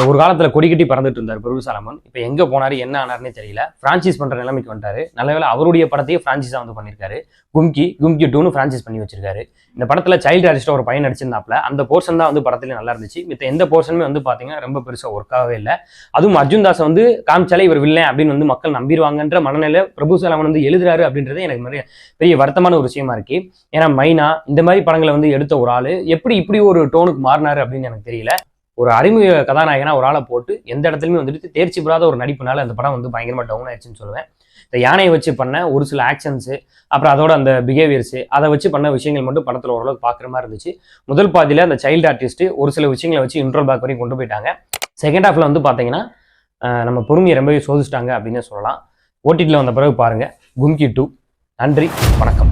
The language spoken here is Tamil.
ஒரு காலத்தில் கொடிக்கட்டி பறந்துட்டு இருந்தார் பிரபு சாலமன். இப்போ எங்கே போனார் என்ன ஆனார்னே தெரியல. ஃப்ரான்ச்சைஸ் பண்ணுற நிலைமைக்கு வந்துட்டாரு. நல்லவேளை அவருடைய படத்தையே ஃப்ரான்ச்சைஸாக வந்து பண்ணியிருக்காரு. கும்கி 2ன்னு ஃப்ரான்ச்சைஸ் பண்ணி வச்சிருக்காரு. இந்த படத்தில் சைல்டு ஆர்டிஸ்டாக ஒரு பையன் நடிச்சிருந்தாப்ல. அந்த போர்ஷன் தான் வந்து படத்துல நல்லா இருந்துச்சு. மித்த எந்த போர்ஷனுமே வந்து பார்த்தீங்கன்னா ரொம்ப பெருசாக ஒர்க் ஆகவே இல்லை. அதுவும் அர்ஜுன் தாஸை வந்து காமிச்சாலே இவர் வில்லை அப்படின்னு வந்து மக்கள் நம்பிடுவாங்கன்ற மனநிலை பிரபு சாலமன் வந்து எழுதுறாரு அப்படின்றது எனக்கு பெரிய வருத்தமான ஒரு விஷயமா இருக்கு. ஏன்னா மைனா இந்த மாதிரி படங்களை வந்து எடுத்த ஒரு ஆள் எப்படி இப்படி ஒரு டோனுக்கு மாறினாரு அப்படின்னு எனக்கு தெரியல. ஒரு அறிமுக கதாநாயகனா ஒரு ஆளை போட்டு எந்த இடத்துலையுமே வந்துட்டு தேர்ச்சி பெறாத ஒரு நடிப்புனால அந்த படம் வந்து பயங்கரமா டவுன் ஆயிடுச்சுன்னு சொல்லுவேன். இந்த யானையை வச்சு பண்ண ஒரு சில ஆக்ஷன்ஸு, அப்புறம் அதோட அந்த பிஹேவியர்ஸு, அதை வச்சு பண்ண விஷயங்கள் மட்டும் படத்தில் ஓரளவுக்கு பார்க்குற மாதிரி இருந்துச்சு. முதல் பாதியில் அந்த சைல்டு ஆர்டிஸ்ட் ஒரு சில விஷயங்களை வச்சு இன்ட்ரோல் பேக் வரைக்கும் கொண்டு போயிட்டாங்க. செகண்ட் ஹாஃப்ல வந்து பார்த்தீங்கன்னா நம்ம பொறுமையை ரொம்பவே சோதிச்சிட்டாங்க அப்படின்னு சொல்லலாம். ஓடிடியில் வந்த பிறகு பாருங்க கும்கி 2. நன்றி, வணக்கம்.